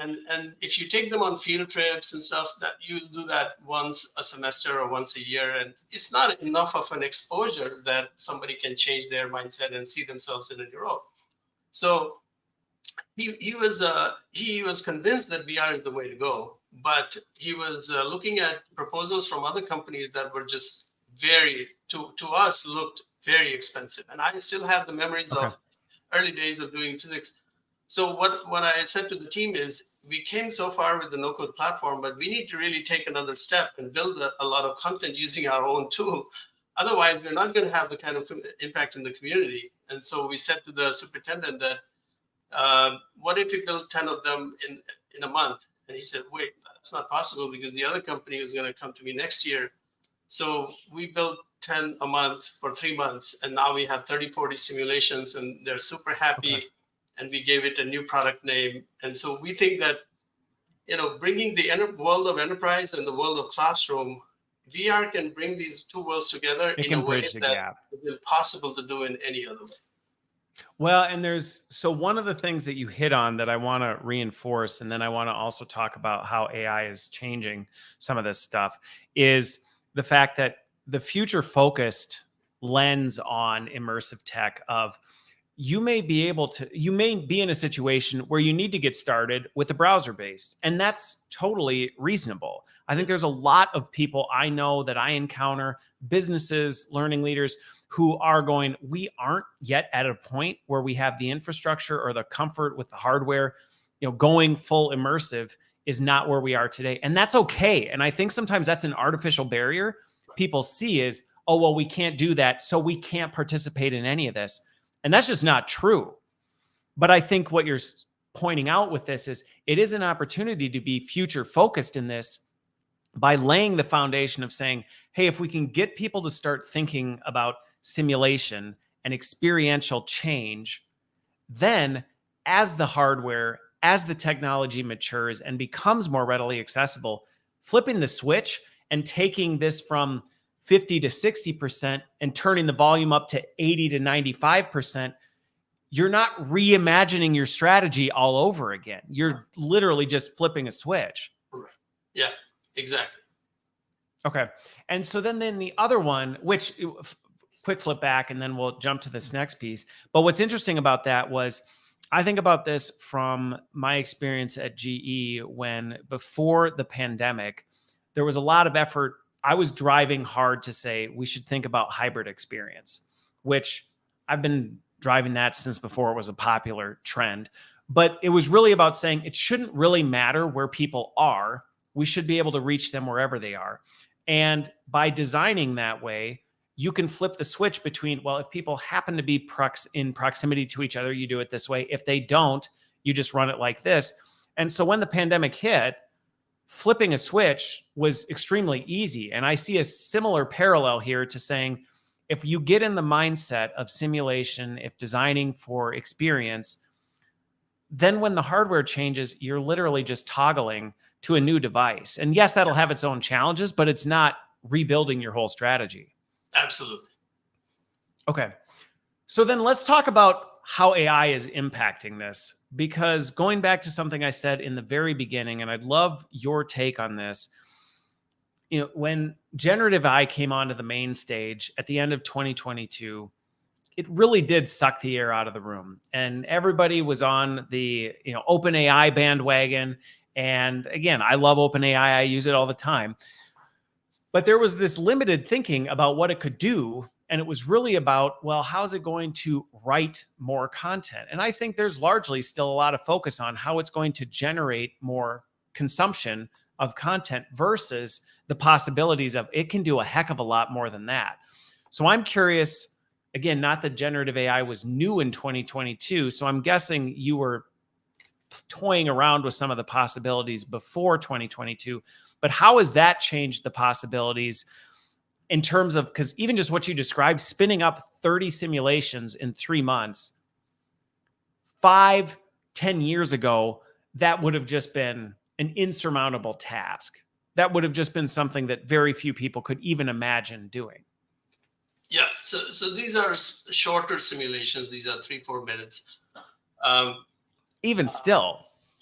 and if you take them on field trips and stuff, that you do that once a semester or once a year, and it's not enough of an exposure that somebody can change their mindset and see themselves in a new role. So he was convinced that VR is the way to go, but he was looking at proposals from other companies that were just very, to us, looked very expensive. And I still have the memories of early days of doing physics. So what I said to the team is, we came so far with the no-code platform, but we need to really take another step and build a lot of content using our own tool. Otherwise, we're not going to have the kind of impact in the community. And so we said to the superintendent that, what if we build 10 of them in a month? And he said, wait, that's not possible because the other company is going to come to me next year. So we built 10 a month for 3 months. And now we have 30, 40 simulations and they're super happy. And we gave it a new product name. And so we think that, bringing the world of enterprise and the world of classroom, VR can bring these two worlds together in a way that is impossible to do in any other way. Well, and so one of the things that you hit on that I want to reinforce, and then I want to also talk about how AI is changing some of this stuff, is the fact that the future focused lens on immersive tech of, you may be in a situation where you need to get started with a browser based, and that's totally reasonable. I think there's a lot of people I know that I encounter, businesses, learning leaders, who are going, we aren't yet at a point where we have the infrastructure or the comfort with the hardware. Going full immersive is not where we are today. And that's okay. And I think sometimes that's an artificial barrier people see is, oh, well, we can't do that, so we can't participate in any of this. And that's just not true. But I think what you're pointing out with this is, it is an opportunity to be future focused in this by laying the foundation of saying, hey, if we can get people to start thinking about simulation and experiential change, then as the hardware, as the technology matures and becomes more readily accessible, flipping the switch and taking this from 50 to 60% and turning the volume up to 80 to 95%, you're not reimagining your strategy all over again. You're literally just flipping a switch. Right. Yeah, exactly. Okay. And so then the other one, which quick flip back, and then we'll jump to this next piece. But what's interesting about that was, I think about this from my experience at GE, when before the pandemic, there was a lot of effort. I was driving hard to say we should think about hybrid experience, which I've been driving that since before it was a popular trend. But it was really about saying it shouldn't really matter where people are. We should be able to reach them wherever they are. And by designing that way, you can flip the switch between, well, if people happen to be in proximity to each other, you do it this way. If they don't, you just run it like this. And so when the pandemic hit, flipping a switch was extremely easy. And I see a similar parallel here to saying, if you get in the mindset of simulation, if designing for experience, then when the hardware changes, you're literally just toggling to a new device. And yes, that'll have its own challenges, but it's not rebuilding your whole strategy. Absolutely. Okay. So then let's talk about how AI is impacting this, because going back to something I said in the very beginning, and I'd love your take on this, when generative AI came onto the main stage at the end of 2022, it really did suck the air out of the room, and everybody was on the open AI bandwagon. And again, I love open AI. I use it all the time. But there was this limited thinking about what it could do. And it was really about, well, how's it going to write more content? And I think there's largely still a lot of focus on how it's going to generate more consumption of content versus the possibilities of it can do a heck of a lot more than that. So I'm curious, again, not that generative AI was new in 2022. So I'm guessing you were toying around with some of the possibilities before 2022, but how has that changed the possibilities in terms of, because even just what you described, spinning up 30 simulations in 3 months, 5, 10 years ago, that would have just been an insurmountable task. That would have just been something that very few people could even imagine doing. Yeah, so these are shorter simulations. These are 3-4 minutes. Even still.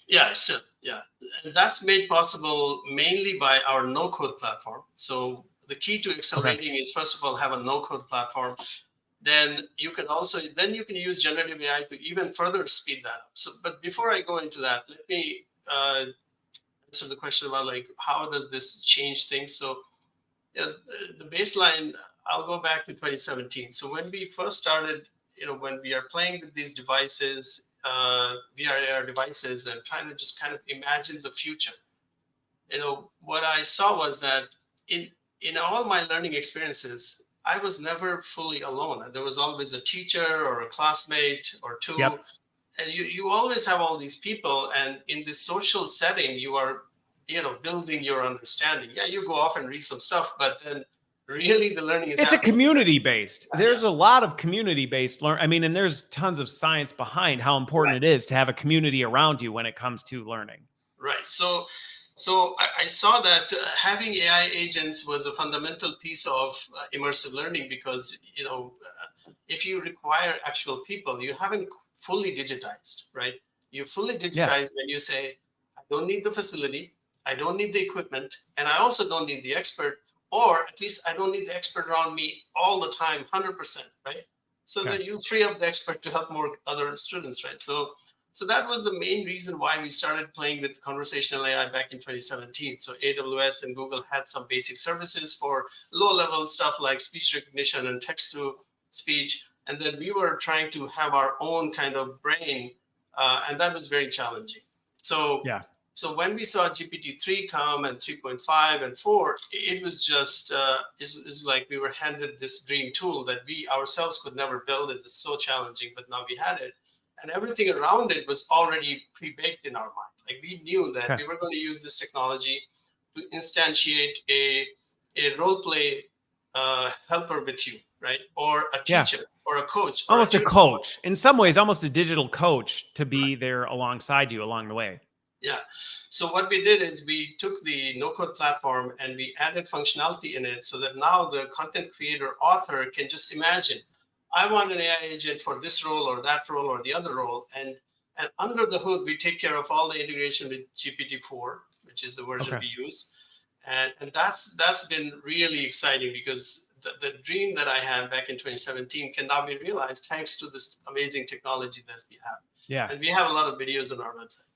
Yeah, still, yeah. And that's made possible mainly by our no-code platform. So the key to accelerating is, first of all, have a no-code platform. Then you can use generative AI to even further speed that up. So, but before I go into that, let me answer the question about like, how does this change things? So the baseline, I'll go back to 2017. So when we first started, when we are playing with these devices, VR AR devices, and trying to just kind of imagine the future, what I saw was that in all my learning experiences, I was never fully alone. There was always a teacher or a classmate or two. Yep. And you always have all these people. And in this social setting, you are, building your understanding. Yeah, you go off and read some stuff, but then really the learning is it's a community based. There's a lot of community based learn. I mean, and there's tons of science behind how important it is to have a community around you when it comes to learning. Right. So I saw that having AI agents was a fundamental piece of immersive learning, because if you require actual people, you haven't fully digitized, right? You fully digitize when you say, I don't need the facility, I don't need the equipment, and I also don't need the expert, or at least I don't need the expert around me all the time, 100%, right? So that you free up the expert to help more other students, right? So that was the main reason why we started playing with conversational AI back in 2017. So AWS and Google had some basic services for low-level stuff like speech recognition and text-to-speech. And then we were trying to have our own kind of brain, and that was very challenging. So when we saw GPT-3 come and 3.5 and 4, it was just it's like we were handed this dream tool that we ourselves could never build. It was so challenging, but now we had it. And everything around it was already pre-baked in our mind. Like we knew that we were going to use this technology to instantiate a role play helper with you, right? Or a teacher or a coach. Or almost a coach. In some ways, almost a digital coach to be there alongside you along the way. Yeah. So what we did is we took the no-code platform and we added functionality in it so that now the content creator author can just imagine, I want an AI agent for this role or that role or the other role. And under the hood, we take care of all the integration with GPT-4, which is the version we use. And that's been really exciting, because the dream that I had back in 2017 can now be realized thanks to this amazing technology that we have. Yeah. And we have a lot of videos on our website.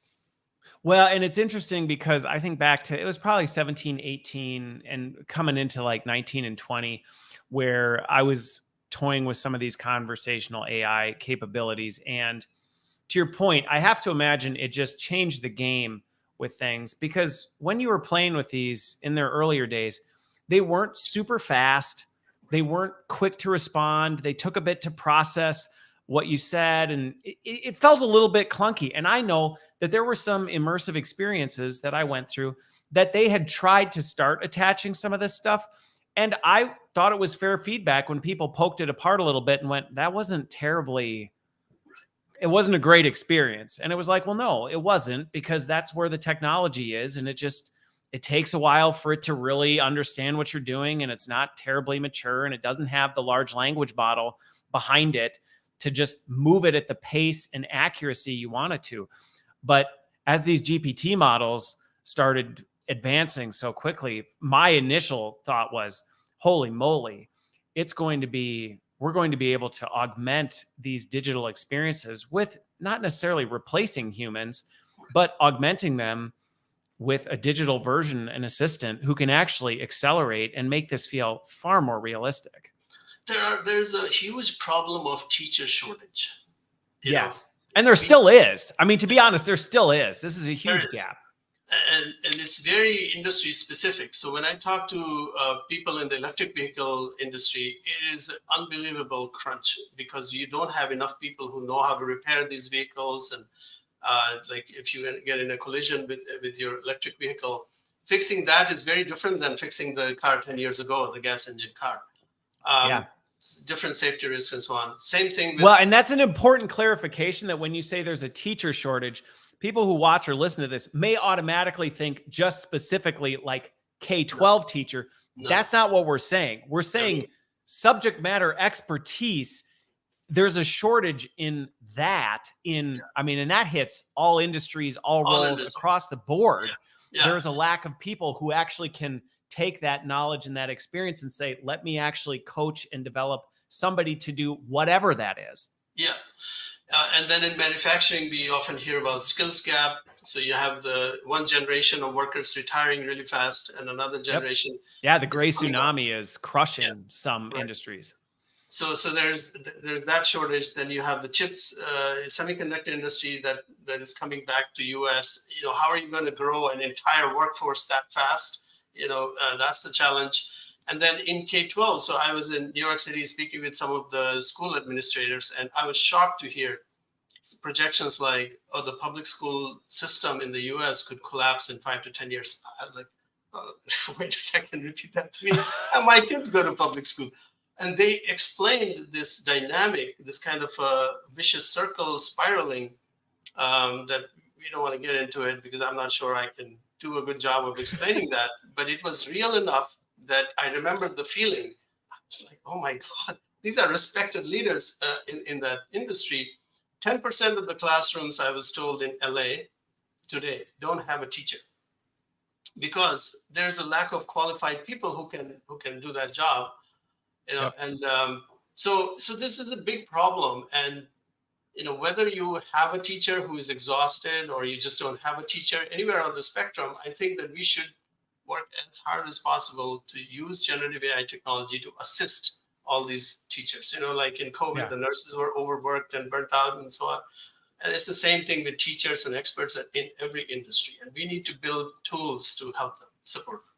Well, and it's interesting because I think back to, it was probably 17, 18 and coming into like 19 and 20, where I was toying with some of these conversational AI capabilities. And to your point, I have to imagine it just changed the game with things, because when you were playing with these in their earlier days, they weren't super fast. They weren't quick to respond. They took a bit to process what you said, and it felt a little bit clunky. And I know that there were some immersive experiences that I went through that they had tried to start attaching some of this stuff. And I thought it was fair feedback when people poked it apart a little bit and went, that wasn't terribly, it wasn't a great experience. And it was like, well, no, it wasn't, because that's where the technology is. And it takes a while for it to really understand what you're doing. And it's not terribly mature, and it doesn't have the large language model behind it to just move it at the pace and accuracy you want it to. But as these GPT models started advancing so quickly, my initial thought was, holy moly, we're going to be able to augment these digital experiences with not necessarily replacing humans, but augmenting them with a digital version, an assistant who can actually accelerate and make this feel far more realistic. There's a huge problem of teacher shortage. Yes. And there still is. I mean, to be honest, there still is. This is a huge gap. And it's very industry specific. So when I talk to people in the electric vehicle industry, it is an unbelievable crunch because you don't have enough people who know how to repair these vehicles. And like if you get in a collision with your electric vehicle, fixing that is very different than fixing the car 10 years ago, the gas engine car. Different safety risks and so on. Same thing. Well, and that's an important clarification, that when you say there's a teacher shortage, people who watch or listen to this may automatically think just specifically like K-12 teacher. No. That's not what we're saying. We're saying subject matter expertise. There's a shortage in that. I mean, and that hits all industries, all roles across the board. There's a lack of people who actually can take that knowledge and that experience and say, let me actually coach and develop somebody to do whatever that is. Yeah. And then in manufacturing, we often hear about skills gap. So you have the one generation of workers retiring really fast and another generation. Yep. Yeah, the gray tsunami is crushing some industries. So there's that shortage. Then you have the chips, semiconductor industry that is coming back to US. How are you going to grow an entire workforce that fast? That's the challenge. And then in K-12, so I was in New York City speaking with some of the school administrators, and I was shocked to hear projections like, oh, the public school system in the US could collapse in 5 to 10 years. I was like, oh, wait a second, repeat that to me. And my kids go to public school. And they explained this dynamic, this kind of vicious circle spiraling that we don't want to get into it because I'm not sure I can do a good job of explaining that. But it was real enough that I remembered the feeling. I was like, oh my God, these are respected leaders in that industry. 10% of the classrooms, I was told, in LA today don't have a teacher because there's a lack of qualified people who can do that job. Yep. And so this is a big problem. And whether you have a teacher who is exhausted or you just don't have a teacher, anywhere on the spectrum, I think that we should work as hard as possible to use generative AI technology to assist all these teachers. Like in COVID, the nurses were overworked and burnt out and so on. And it's the same thing with teachers and experts in every industry. And we need to build tools to help them, support them.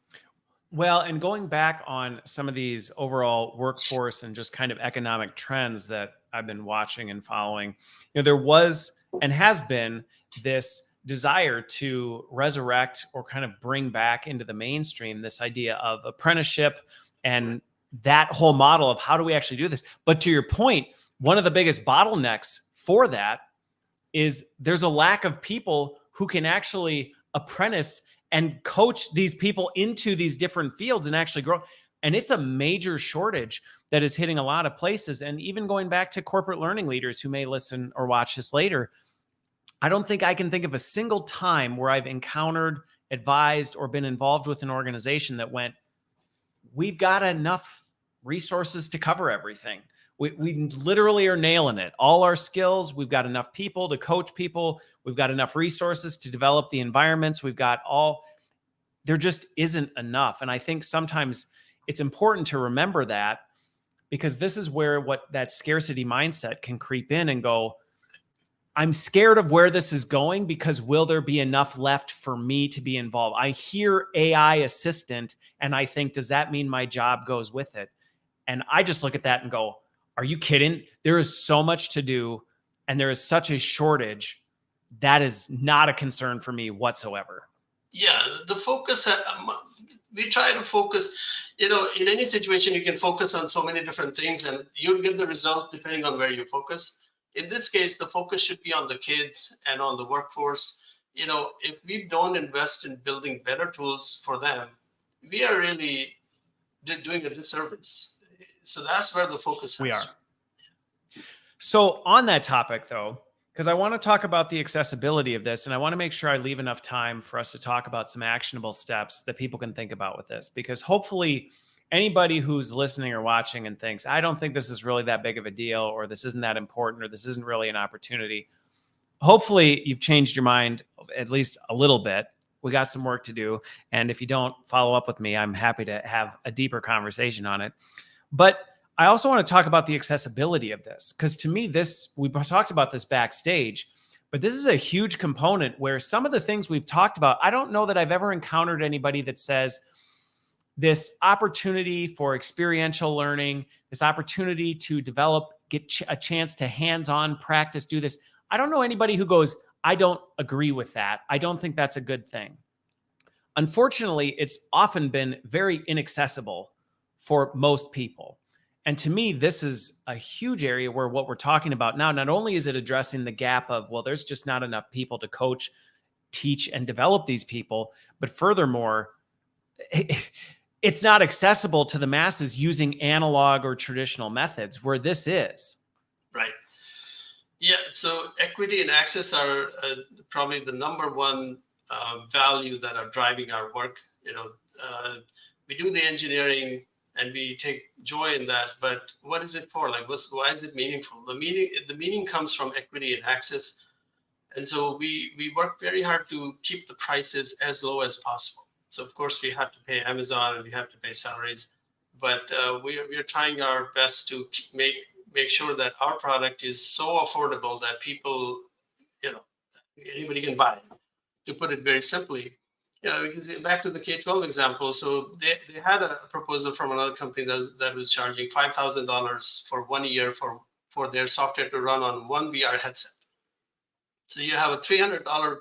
Well, and going back on some of these overall workforce and just kind of economic trends that I've been watching and following, there was and has been this desire to resurrect or kind of bring back into the mainstream this idea of apprenticeship and that whole model of how do we actually do this. But to your point, one of the biggest bottlenecks for that is there's a lack of people who can actually apprentice and coach these people into these different fields and actually grow. And it's a major shortage that is hitting a lot of places. And even going back to corporate learning leaders who may listen or watch this later, I don't think I can think of a single time where I've encountered, advised, or been involved with an organization that went, we've got enough resources to cover everything. We literally are nailing it. All our skills, we've got enough people to coach people. We've got enough resources to develop the environments. There just isn't enough. And I think sometimes it's important to remember that, because this is where that scarcity mindset can creep in and go, I'm scared of where this is going because will there be enough left for me to be involved? I hear AI assistant and I think, does that mean my job goes with it? And I just look at that and go, are you kidding? There is so much to do and there is such a shortage. That is not a concern for me whatsoever. Yeah, the focus, we try to focus, in any situation, you can focus on so many different things and you'll get the result depending on where you focus. In this case, the focus should be on the kids and on the workforce. If we don't invest in building better tools for them, we are really doing a disservice. So that's where the focus is. We are. So on that topic, though, because I want to talk about the accessibility of this, and I want to make sure I leave enough time for us to talk about some actionable steps that people can think about with this, because hopefully anybody who's listening or watching and thinks, I don't think this is really that big of a deal, or this isn't that important, or this isn't really an opportunity, hopefully you've changed your mind at least a little bit. We got some work to do. And if you don't follow up with me, I'm happy to have a deeper conversation on it. But I also want to talk about the accessibility of this, because to me, we talked about this backstage, but this is a huge component where some of the things we've talked about, I don't know that I've ever encountered anybody that says this opportunity for experiential learning, this opportunity to develop, get a chance to hands-on practice, do this. I don't know anybody who goes, I don't agree with that. I don't think that's a good thing. Unfortunately, it's often been very inaccessible for most people. And to me, this is a huge area where what we're talking about now, not only is it addressing the gap of, well, there's just not enough people to coach, teach, and develop these people, but furthermore, it's not accessible to the masses using analog or traditional methods, where this is. Right. Yeah. So equity and access are probably the number one value that are driving our work. We do the engineering and we take joy in that, but what is it for? Like, why is it meaningful? The meaning comes from equity and access. And so we work very hard to keep the prices as low as possible. So of course we have to pay Amazon and we have to pay salaries, but we're trying our best to make sure that our product is so affordable that people, anybody can buy it. To put it very simply, we can see back to the K-12 example. So they had a proposal from another company that was charging $5,000 for 1 year for their software to run on one VR headset. So you have a $300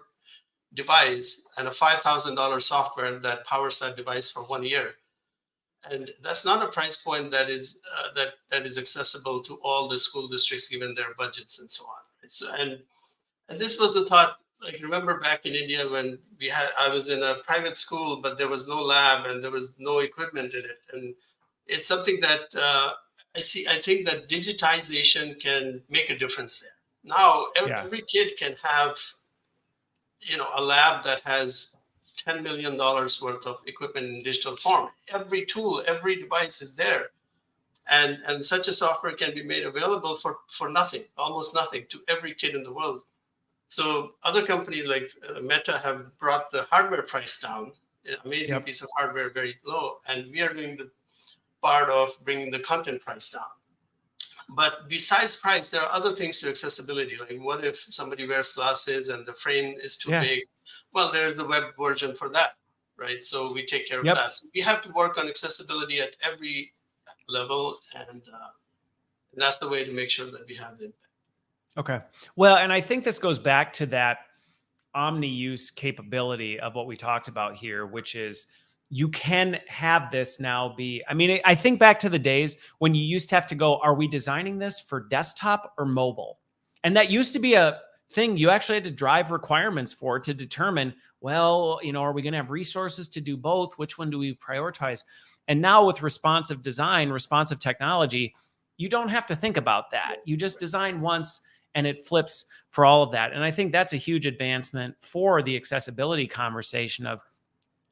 device and a $5,000 software that powers that device for 1 year. And that's not a price point that is accessible to all the school districts given their budgets and so on. And this was the thought. Like, remember back in India when I was in a private school, but there was no lab and there was no equipment in it. And it's something that I think that digitization can make a difference there. Now every kid can have, a lab that has $10 million worth of equipment in digital form. Every tool, every device is there. And such a software can be made available for nothing, almost nothing, to every kid in the world. So other companies like Meta have brought the hardware price down, amazing piece of hardware, very low. And we are doing the part of bringing the content price down. But besides price, there are other things to accessibility. Like, what if somebody wears glasses and the frame is too big? Well, there's the web version for that, right? So we take care of that. So we have to work on accessibility at every level, and that's the way to make sure that we have the impact. Okay. Well, and I think this goes back to that omni-use capability of what we talked about here, which is you can have this now be, I think back to the days when you used to have to go, are we designing this for desktop or mobile? And that used to be a thing you actually had to drive requirements for to determine, well, are we going to have resources to do both? Which one do we prioritize? And now with responsive design, responsive technology, you don't have to think about that. You just design once and it flips for all of that. And I think that's a huge advancement for the accessibility conversation of,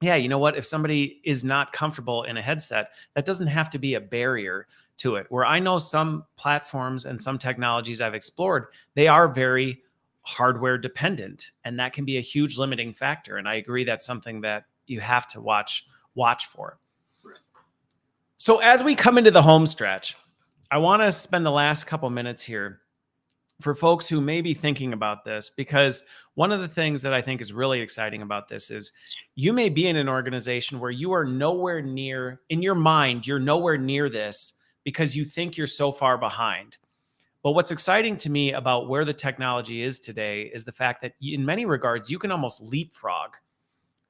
you know what, if somebody is not comfortable in a headset, that doesn't have to be a barrier to it. Where I know some platforms and some technologies I've explored, they are very hardware dependent, and that can be a huge limiting factor. And I agree that's something that you have to watch for. So as we come into the home stretch, I want to spend the last couple minutes here for folks who may be thinking about this, because one of the things that I think is really exciting about this is you may be in an organization where you are nowhere near, in your mind, you're nowhere near this because you think you're so far behind. But what's exciting to me about where the technology is today is the fact that in many regards, you can almost leapfrog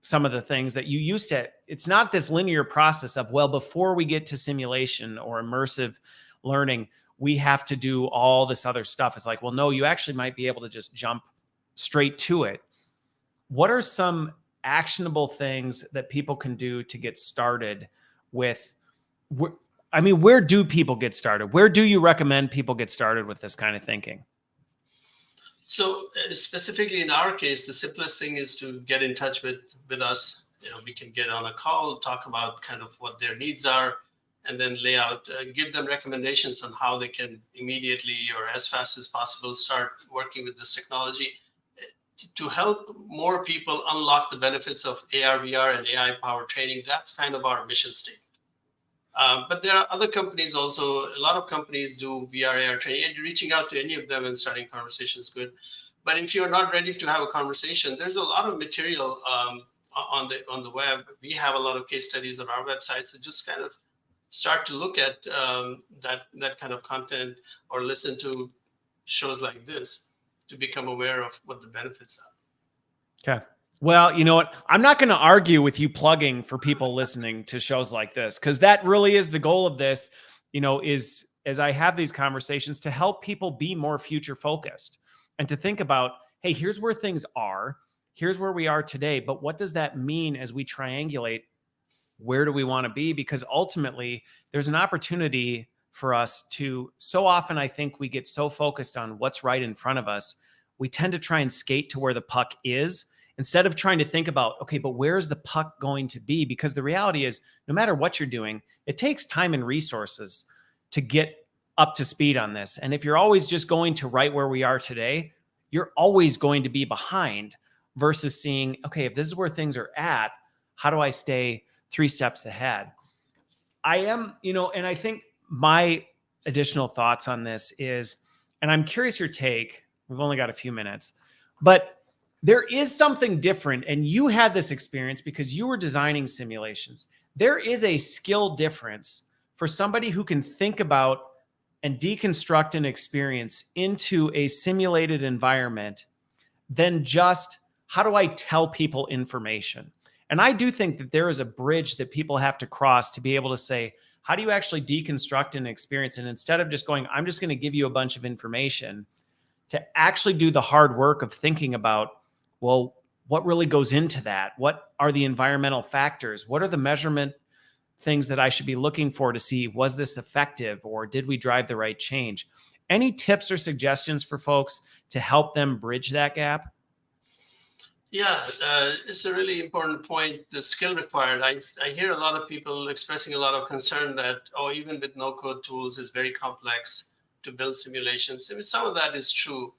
some of the things that you used to. It's not this linear process of, well, before we get to simulation or immersive learning, we have to do all this other stuff. It's like, well, no, you actually might be able to just jump straight to it. What are some actionable things that people can do to get started with? Where do people get started? Where do you recommend people get started with this kind of thinking? So specifically in our case, the simplest thing is to get in touch with us. We can get on a call, talk about kind of what their needs are, and then lay out, give them recommendations on how they can immediately or as fast as possible start working with this technology to help more people unlock the benefits of AR, VR, and AI powered training. That's kind of our mission statement. But there are other companies also. A lot of companies do VR, AR training, and reaching out to any of them and starting conversations is good. But if you're not ready to have a conversation, there's a lot of material on the web. We have a lot of case studies on our website. So just kind of start to look at that kind of content or listen to shows like this to become aware of what the benefits are. Okay. Well, you know what? I'm not going to argue with you plugging for people listening to shows like this, because that really is the goal of this, is as I have these conversations to help people be more future focused and to think about, hey, here's where things are. Here's where we are today. But what does that mean as we triangulate? Where do we want to be? Because ultimately, there's an opportunity for us to, so often I think we get so focused on what's right in front of us, we tend to try and skate to where the puck is instead of trying to think about, okay, but where's the puck going to be? Because the reality is, no matter what you're doing, it takes time and resources to get up to speed on this. And if you're always just going to right where we are today, you're always going to be behind versus seeing, okay, if this is where things are at, how do I stay 3 steps ahead? I am, and I think my additional thoughts on this is, and I'm curious your take, we've only got a few minutes, but there is something different. And you had this experience because you were designing simulations. There is a skill difference for somebody who can think about and deconstruct an experience into a simulated environment than just, how do I tell people information? And I do think that there is a bridge that people have to cross to be able to say, how do you actually deconstruct an experience? And instead of just going, I'm just going to give you a bunch of information, to actually do the hard work of thinking about, well, what really goes into that? What are the environmental factors? What are the measurement things that I should be looking for to see, was this effective or did we drive the right change? Any tips or suggestions for folks to help them bridge that gap? Yeah, it's a really important point. The skill required. I hear a lot of people expressing a lot of concern that, even with no code tools, it's very complex to build simulations. I mean, some of that is true,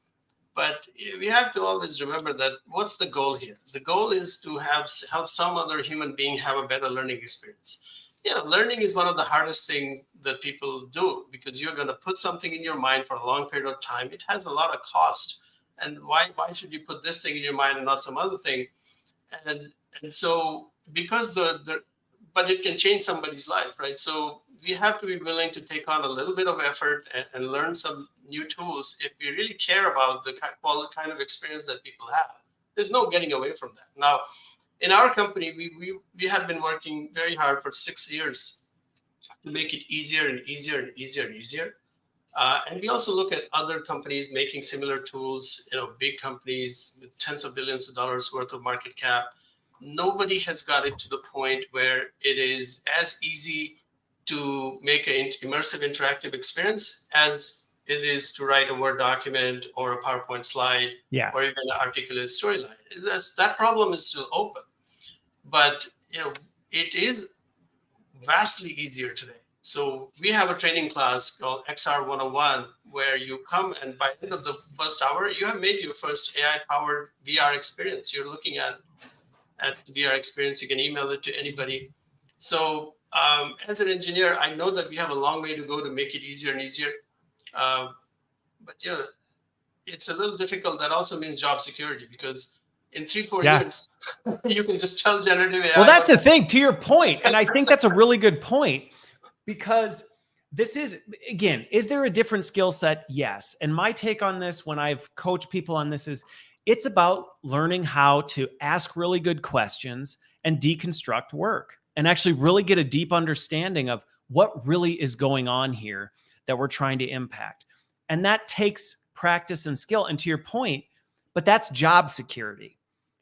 but we have to always remember that what's the goal here? The goal is to help some other human being have a better learning experience. Learning is one of the hardest things that people do because you're going to put something in your mind for a long period of time. It has a lot of cost. And why should you put this thing in your mind and not some other thing? And so because but it can change somebody's life, right? So we have to be willing to take on a little bit of effort and learn some new tools if we really care about the kind of experience that people have. There's no getting away from that. Now, in our company, we have been working very hard for 6 years to make it easier and easier and easier and easier. And we also look at other companies making similar tools, big companies with tens of billions of dollars worth of market cap. Nobody has got it to the point where it is as easy to make an immersive interactive experience as it is to write a Word document or a PowerPoint slide, or even an articulate storyline. That problem is still open, but it is vastly easier today. So we have a training class called XR 101, where you come and by the end of the first hour, you have made your first AI-powered VR experience. You're looking at the VR experience. You can email it to anybody. So as an engineer, I know that we have a long way to go to make it easier and easier. But it's a little difficult. That also means job security because in 3-4 years, you can just tell generative AI. Well, that's the thing, to your point. And I think that's a really good point. Because this is, again, is there a different skill set? Yes. And my take on this when I've coached people on this is it's about learning how to ask really good questions and deconstruct work and actually really get a deep understanding of what really is going on here that we're trying to impact. And that takes practice and skill. And to your point, but that's job security.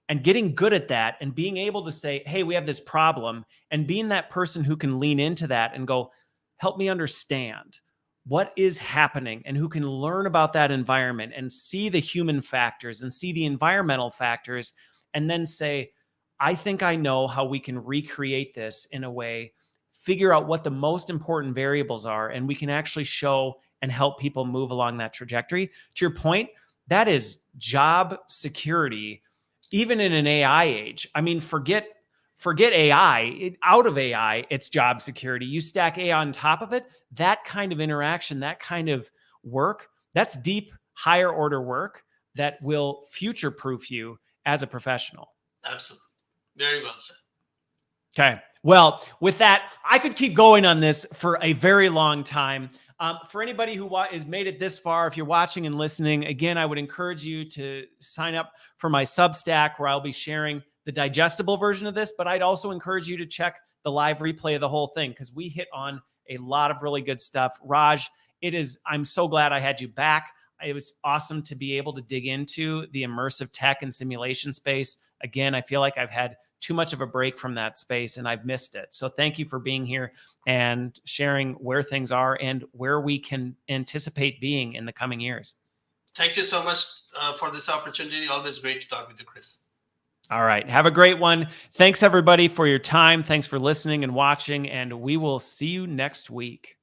And getting good at that and being able to say, hey, we have this problem, and being that person who can lean into that and go, help me understand. what is happening and who can learn about that environment and see the human factors and see the environmental factors, and then say, I think I know how we can recreate this in a way, figure out what the most important variables are, and we can actually show and help people move along that trajectory. To your point, that is job security, even in an AI age. I mean, forget AI. Out of AI, it's job security. You stack AI on top of it, that kind of interaction, that kind of work, that's deep, higher order work that will future-proof you as a professional. Absolutely. Very well said. Okay. Well, with that, I could keep going on this for a very long time. For anybody who has made it this far, if you're watching and listening, again, I would encourage you to sign up for my Substack, where I'll be sharing the digestible version of this, but I'd also encourage you to check the live replay of the whole thing, because we hit on a lot of really good stuff. Raj, I'm so glad I had you back. It was awesome to be able to dig into the immersive tech and simulation space. Again, I feel like I've had too much of a break from that space and I've missed it. So thank you for being here and sharing where things are and where we can anticipate being in the coming years. Thank you so much for this opportunity. Always great to talk with you, Chris. All right. Have a great one. Thanks, everybody, for your time. Thanks for listening and watching, and we will see you next week.